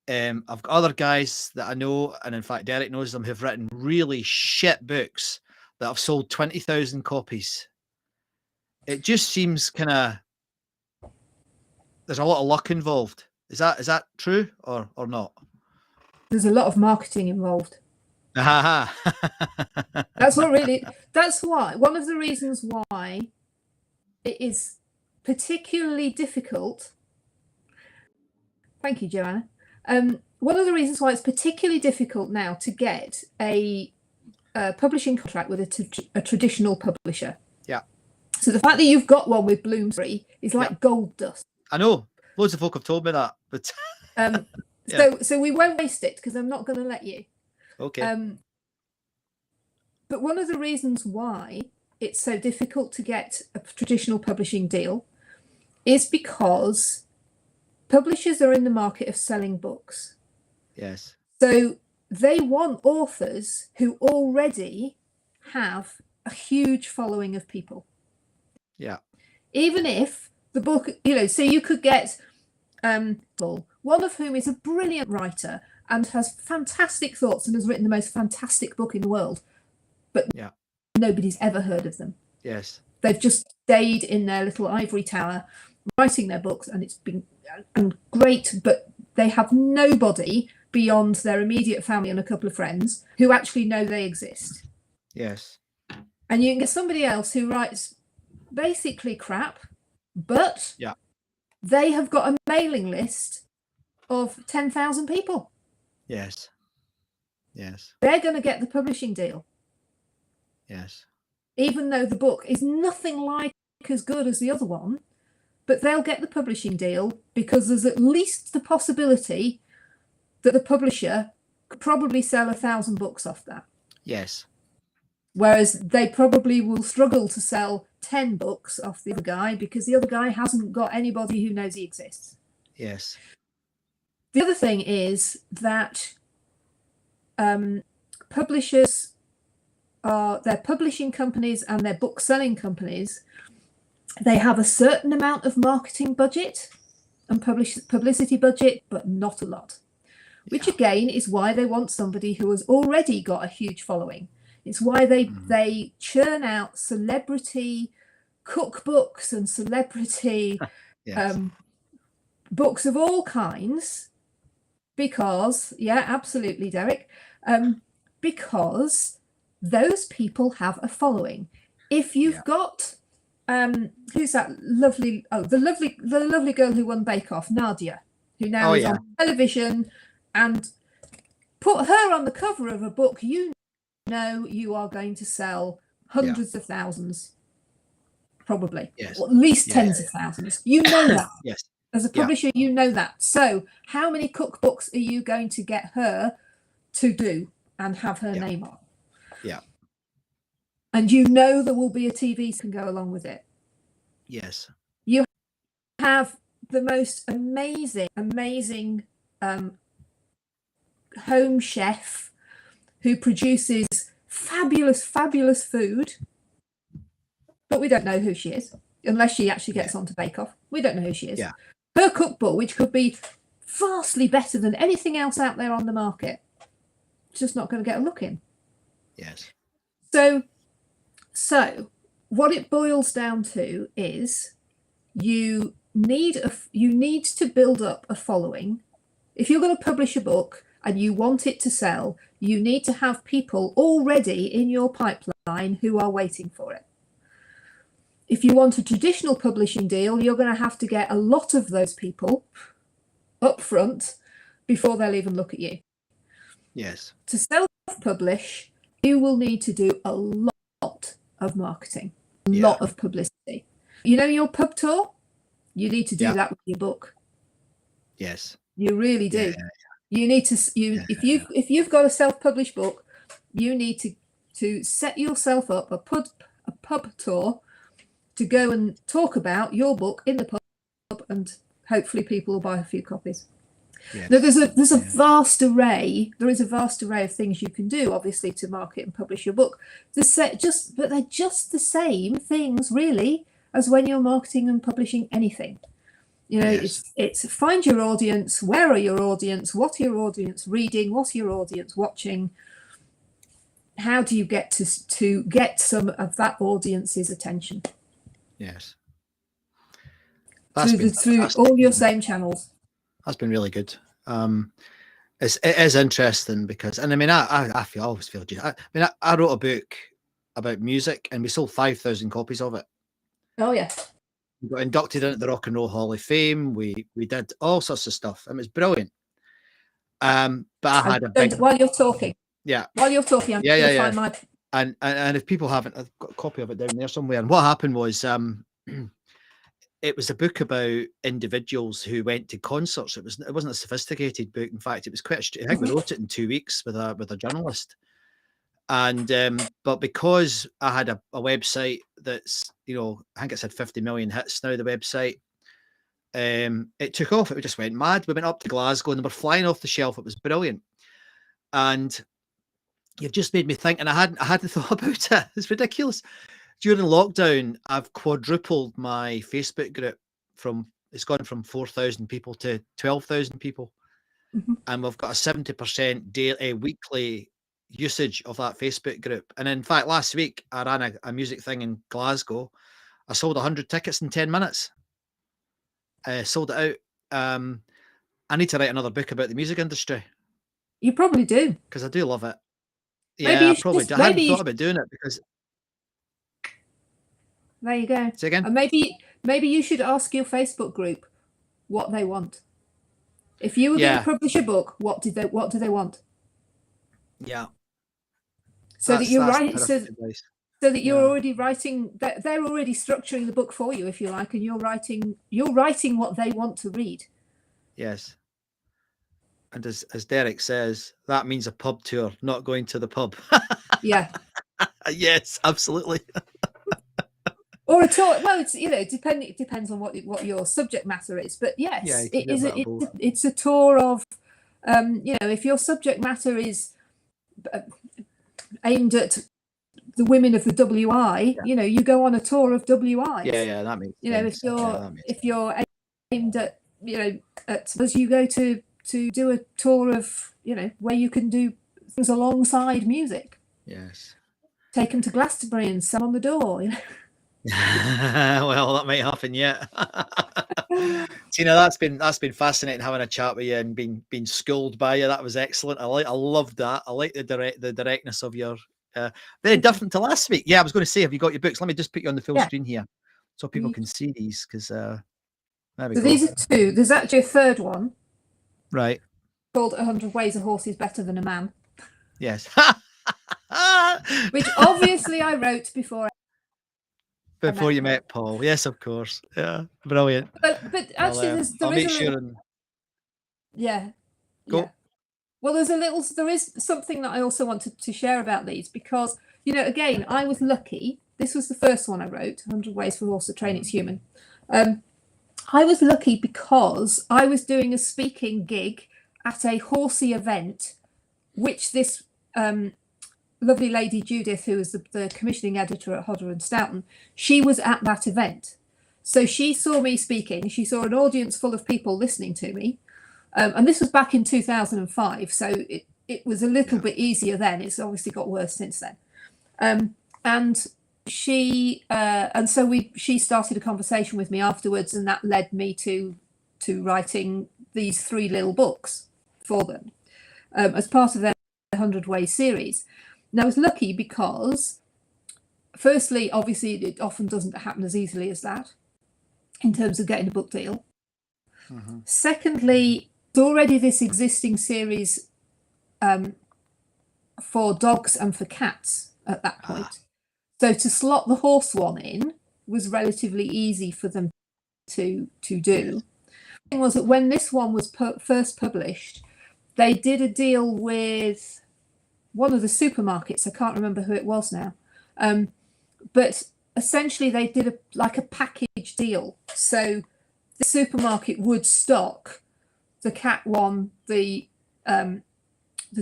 I've got other guys that I know, and in fact, Derek knows them, who've written really shit books that have sold 20,000 copies. It just seems kind of there's a lot of luck involved. Is that true or not? There's a lot of marketing involved. That's why one of the reasons why it is particularly difficult. Thank you, Joanna. One of the reasons why it's particularly difficult now to get a publishing contract with a traditional publisher. Yeah. So the fact that you've got one with Bloomsbury is like gold dust. I know. Loads of folk have told me that, but so we won't waste it because I'm not going to let you. Okay. But one of the reasons why it's so difficult to get a traditional publishing deal is because publishers are in the market of selling books. Yes. So they want authors who already have a huge following of people. Yeah. Even if the book, you know, so you could get one of whom is a brilliant writer and has fantastic thoughts and has written the most fantastic book in the world, but nobody's ever heard of them. Yes. They've just stayed in their little ivory tower writing their books, and it's been great, but they have nobody beyond their immediate family and a couple of friends who actually know they exist. Yes. And you can get somebody else who writes basically crap, but they have got a mailing list of 10,000 people. Yes. Yes. They're going to get the publishing deal. Yes. Even though the book is nothing like as good as the other one, but they'll get the publishing deal because there's at least the possibility that the publisher could probably sell 1,000 books off that. Yes. Whereas they probably will struggle to sell 10 books off the other guy because the other guy hasn't got anybody who knows he exists. Yes. The other thing is that publishers their publishing companies and their book selling companies, they have a certain amount of marketing budget and publicity budget, but not a lot, which again is why they want somebody who has already got a huge following. It's why they churn out celebrity cookbooks and celebrity books of all kinds, Because, yeah, absolutely, Derek. Because those people have a following. If you've got, who's that lovely? Oh, the lovely girl who won Bake Off, Nadia, who now is on television, and put her on the cover of a book. You know, you are going to sell hundreds of thousands, probably, or at least tens of thousands. You know that. Yes. As a publisher, you know that. So how many cookbooks are you going to get her to do and have her name on? Yeah. And you know there will be a TV can go along with it. Yes. You have the most amazing home chef who produces fabulous food, but we don't know who she is unless she actually gets on to Bake Off. We don't know who she is. Yeah. Her cookbook, which could be vastly better than anything else out there on the market, it's just not going to get a look in. Yes. So what it boils down to is you need to build up a following. If you're going to publish a book and you want it to sell, you need to have people already in your pipeline who are waiting for it. If you want a traditional publishing deal, you're going to have to get a lot of those people up front before they'll even look at you. Yes. To self-publish, you will need to do a lot of marketing, a lot of publicity. You know your pub tour? You need to do that with your book. Yes. You really do. You need to if you've got a self-published book, you need to set yourself up a pub tour to go and talk about your book in the pub, and hopefully people will buy a few copies. Yes. Now, there's a vast array. There is a vast array of things you can do, obviously, to market and publish your book. But they're just the same things, really, as when you're marketing and publishing anything. You know, it's find your audience. Where are your audience? What are your audience reading? What's your audience watching? How do you get to get some of that audience's attention? Yes. Through all your same channels. That's been really good. It is interesting because, and I mean, I always feel. I wrote a book about music, and we sold 5,000 copies of it. Oh yeah. We got inducted into the Rock and Roll Hall of Fame. We did all sorts of stuff. It was brilliant. But I had a big. While you're talking. Yeah. While you're talking, I'm going to find my. And if people haven't, I've got a copy of it down there somewhere. And what happened was, it was a book about individuals who went to concerts. It wasn't a sophisticated book. In fact, it was quite. I think we wrote it in 2 weeks with a journalist. And but because I had a website that's, I think it's had 50 million hits now. The website, it took off. It just went mad. We went up to Glasgow and they were flying off the shelf. It was brilliant. And you've just made me think, and I hadn't thought about it. It's ridiculous. During lockdown, I've quadrupled my Facebook group it's gone from 4,000 people to 12,000 people. Mm-hmm. And we've got a 70% daily, weekly usage of that Facebook group. And in fact, last week I ran a music thing in Glasgow. I sold 100 tickets in 10 minutes. Sold it out. I need to write another book about the music industry. You probably do. Because I do love it. Maybe Yeah, I probably do. I hadn't thought about doing it because... There you go. Say again? And maybe you should ask your Facebook group what they want. If you were going to publish a book, what do they want? Yeah. So that you're writing, so that you're already writing. They're already structuring the book for you, if you like, and you're writing what they want to read. Yes. And as Derek says, that means a pub tour, not going to the pub. Yeah. Yes, absolutely. Or a tour. Well, it's it depends on what your subject matter is, but yes, it's a tour of, if your subject matter is aimed at the women of the WI, you go on a tour of WIs. Yeah, that makes sense. If you're aimed at as you go to do a tour of where you can do things alongside music. Yes. Take them to Glastonbury and sell on the door. Well, that might happen yet. Tina, that's been fascinating having a chat with you and being schooled by you. That was excellent. I loved that. I like the directness of your very different to last week. Yeah, I was going to say, have you got your books? Let me just put you on the full screen here so people can see these, because there we go. These are two. There's actually a third one. Right. Called 100 Ways a Horse is Better Than a Man. Yes. Which obviously I wrote before you met Paul. Yes, of course. Yeah, brilliant. But actually, I'll make sure. Yeah. Go. Yeah. Well, there is something that I also wanted to share about these, because, you know, again, I was lucky. This was the first one I wrote, 100 Ways for a Horse to Train Its Human. I was lucky because I was doing a speaking gig at a horsey event, which this lovely lady Judith, who was the commissioning editor at Hodder and Stoughton, she was at that event. So she saw me speaking. She saw an audience full of people listening to me. And this was back in 2005. So it was a little bit easier then. It's obviously got worse since then. And she started a conversation with me afterwards, and that led me to writing these 3 little books for them as part of their 100 Ways series. Now, I was lucky because, firstly, obviously, it often doesn't happen as easily as that in terms of getting a book deal. Mm-hmm. Secondly, there's already this existing series for dogs and for cats at that point. So to slot the horse one in was relatively easy for them to do. The thing was that when this one was first published, they did a deal with one of the supermarkets. I can't remember who it was now, but essentially they did a package deal. So the supermarket would stock the cat one, the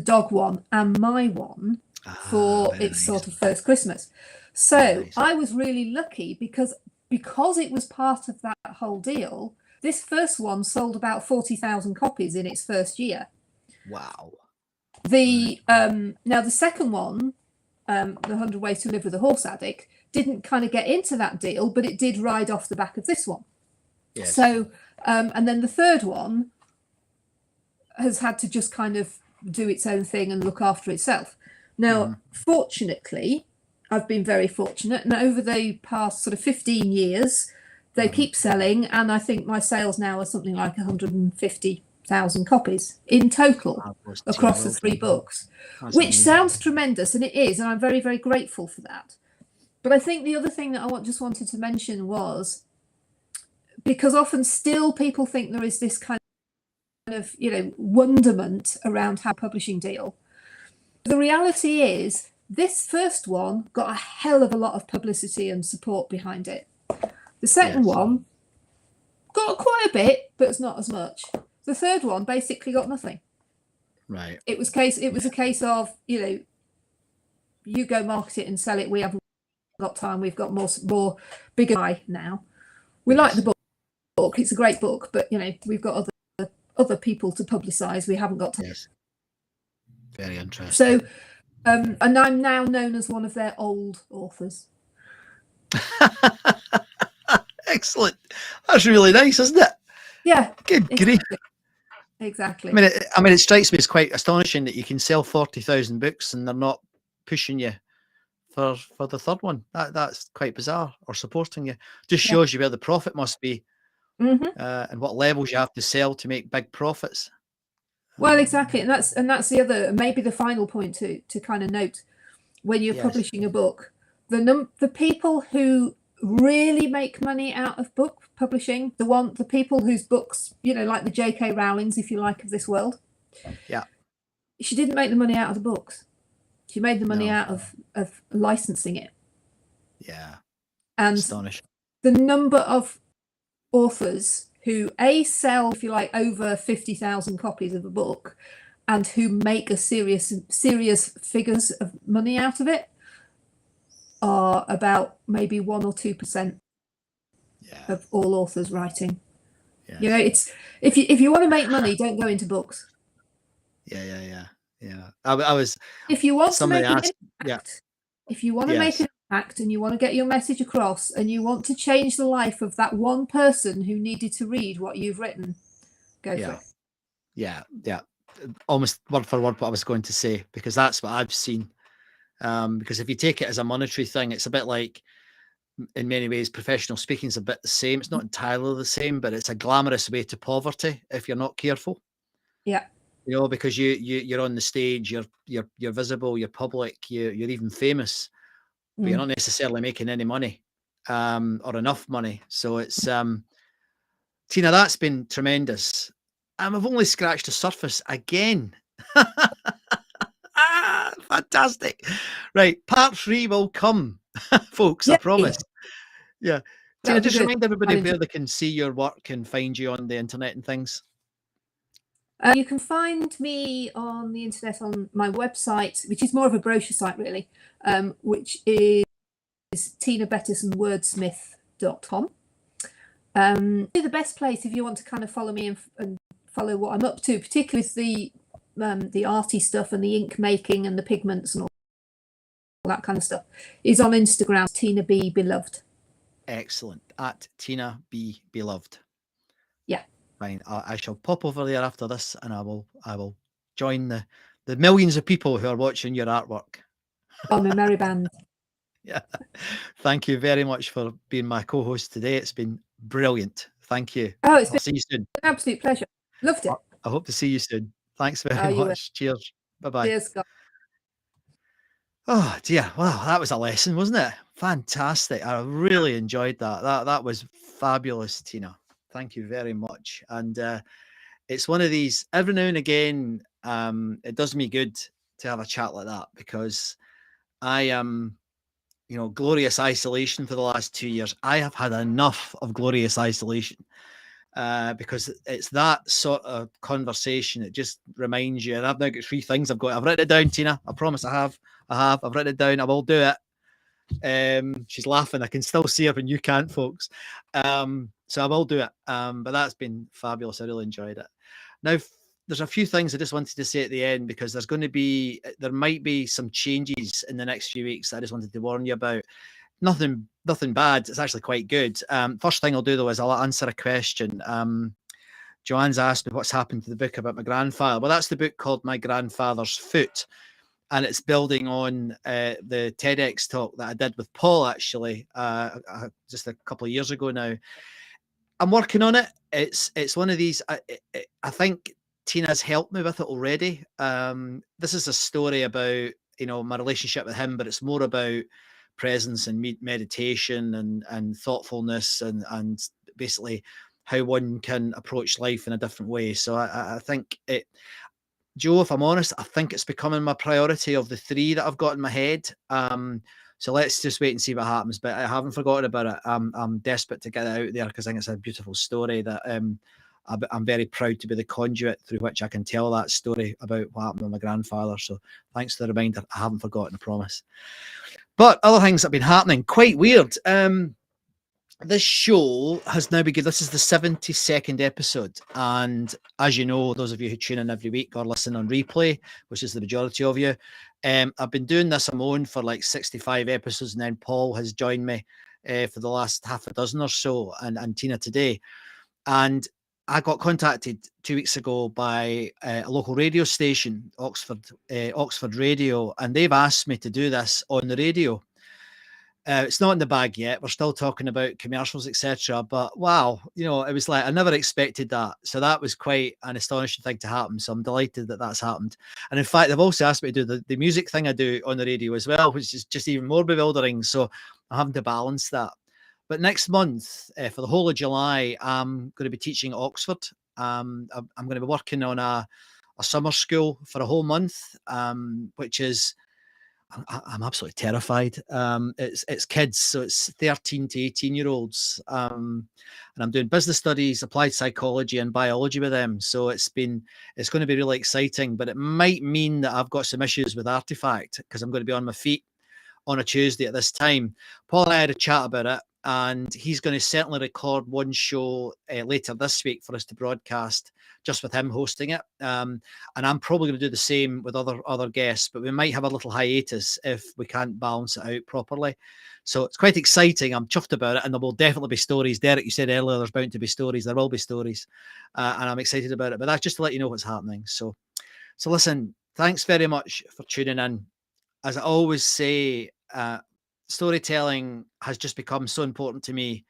dog one, and my one for its sort of first Christmas. So I was really lucky because it was part of that whole deal. This first one sold about 40,000 copies in its first year. Wow. Now the second one, the 100 Ways to Live with a Horse Addict, didn't kind of get into that deal, but it did ride off the back of this one. Yes. So and then the third one has had to just kind of do its own thing and look after itself. Now, fortunately, I've been very fortunate, and over the past sort of 15 years, they keep selling, and I think my sales now are something like 150,000 copies in total across the 3 books, which sounds tremendous, and it is, and I'm very, very grateful for that. But I think the other thing that I just wanted to mention was, because often still people think there is this kind of, you know, wonderment around how publishing deal. The reality is this first one got a hell of a lot of publicity and support behind it. The second one got quite a bit, but it's not as much. The third one basically got nothing. Right. It was a case of, you know, you go market it and sell it. We haven't got time. We've got more bigger eye now. We like the book. It's a great book, but you know, we've got other people to publicize. We haven't got time. Yes. Very interesting. So, and I'm now known as one of their old authors. Excellent. That's really nice, isn't it? Yeah. Good grief. Exactly. I mean, it strikes me as quite astonishing that you can sell 40,000 books and they're not pushing you for the third one. That's quite bizarre, or supporting you. Just shows you where the profit must be, and what levels you have to sell to make big profits. Well, exactly, and that's the other, maybe the final point to kind of note when you're publishing a book. The people who really make money out of book publishing, the people whose books, you know, like the J.K. Rowlings, if you like, of this world. Yeah. She didn't make the money out of the books. She made the money out of licensing it. Yeah. And astonishing. The number of authors who sell, if you like, over 50,000 copies of a book, and who make a serious figures of money out of it are about maybe 1 or 2% of all authors writing. Yeah. You know, it's if you want to make money, don't go into books. Yeah. I was. If you want to make an impact, if you want to make an and you want to get your message across and you want to change the life of that one person who needed to read what you've written, go for it. Yeah. Almost word for word what I was going to say, because that's what I've seen. Because if you take it as a monetary thing, it's a bit like, in many ways, professional speaking is a bit the same. It's not entirely the same, but it's a glamorous way to poverty if you're not careful. Yeah. You know, because you're on the stage, you're visible, you're public, you're even famous, but you're not necessarily making any money, or enough money. So it's Tina, that's been tremendous. I've only scratched the surface again. Fantastic. Right, part 3 will come, folks, I promise. Yeah. Tina, just remind everybody where they can see your work and find you on the internet and things. You can find me on the internet on my website, which is more of a brochure site, really, which is tinabettison.wordsmith.com. The best place if you want to kind of follow me and follow what I'm up to, particularly with the arty stuff and the ink making and the pigments and all that kind of stuff, is on Instagram, Tina B Beloved. Excellent. At Tina B Beloved. Yeah. Fine. I shall pop over there after this, and I will join the millions of people who are watching your artwork. On a merry band. Yeah. Thank you very much for being my co-host today. It's been brilliant. Thank you. Oh, it's I'll see you soon. An absolute pleasure. Loved it. I hope to see you soon. Thanks very much. Cheers. Bye-bye. Cheers, Scott. Oh dear. Wow, that was a lesson, wasn't it? Fantastic. I really enjoyed that. That was fabulous, Tina. Thank you very much. And it's one of these, every now and again, it does me good to have a chat like that, because I am, glorious isolation for the last 2 years. I have had enough of glorious isolation, because it's that sort of conversation. It just reminds you, and I've now got 3 things I've written it down, Tina. I promise I have. I've written it down. I will do it. She's laughing. I can still see her and you can't, folks. So I will do it. But that's been fabulous. I really enjoyed it. Now, there's a few things I just wanted to say at the end, because there might be some changes in the next few weeks that I just wanted to warn you about. Nothing bad. It's actually quite good. First thing I'll do, though, is I'll answer a question. Joanne's asked me what's happened to the book about my grandfather. Well, that's the book called My Grandfather's Foot. And it's building on the TEDx talk that I did with Paul, actually, just a couple of years ago now. I'm working on it. It's one of these, I think Tina's helped me with it already. This is a story about, my relationship with him, but it's more about presence and meditation and thoughtfulness and basically how one can approach life in a different way. So I think Joe, if I'm honest, I think it's becoming my priority of the 3 that I've got in my head. So let's just wait and see what happens. But I haven't forgotten about it. I'm desperate to get it out there, because I think it's a beautiful story that I'm very proud to be the conduit through which I can tell that story about what happened with my grandfather. So thanks for the reminder. I haven't forgotten, I promise. But other things that have been happening, quite weird. This show has now begun. This is the 72nd episode. And as you know, those of you who tune in every week or listen on replay, which is the majority of you, I've been doing this on my own for like 65 episodes. And then Paul has joined me for the last half a dozen or so, and Tina today. And I got contacted 2 weeks ago by a local radio station, Oxford Radio, and they've asked me to do this on the radio. It's not in the bag yet. We're still talking about commercials, etc. But wow, it was like I never expected that. So that was quite an astonishing thing to happen. So I'm delighted that that's happened. And in fact, they've also asked me to do the music thing I do on the radio as well, which is just even more bewildering. So I'm having to balance that. But next month, for the whole of July, I'm going to be teaching at Oxford. I'm going to be working on a summer school for a whole month, which is, I'm absolutely terrified. It's kids, so it's 13 to 18-year-olds. And I'm doing business studies, applied psychology and biology with them. So it's going to be really exciting, but it might mean that I've got some issues with Artefact, because I'm going to be on my feet on a Tuesday at this time. Paul and I had a chat about it, and he's going to certainly record one show later this week for us to broadcast, just with him hosting it. And I'm probably going to do the same with other guests, but we might have a little hiatus if we can't balance it out properly. So it's quite exciting. I'm chuffed about it, and there will definitely be stories. Derek, you said earlier there's bound to be stories. There will be stories, and I'm excited about it. But that's just to let you know what's happening. So listen, thanks very much for tuning in. As I always say, storytelling has just become so important to me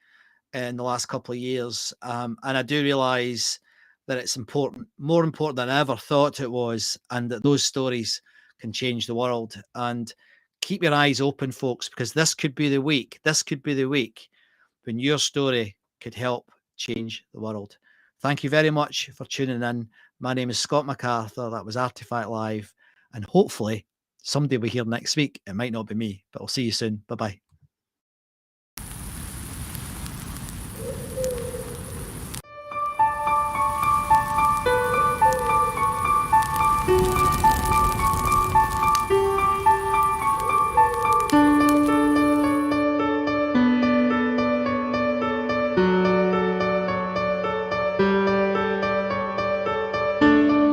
in the last couple of years. And I do realize that it's important, more important than I ever thought it was, and that those stories can change the world. And keep your eyes open, folks, because this could be the week. This could be the week when your story could help change the world. Thank you very much for tuning in. My name is Scott MacArthur. That was Artefact Live. And hopefully somebody will be here next week. It might not be me, but I'll see you soon. Bye-bye.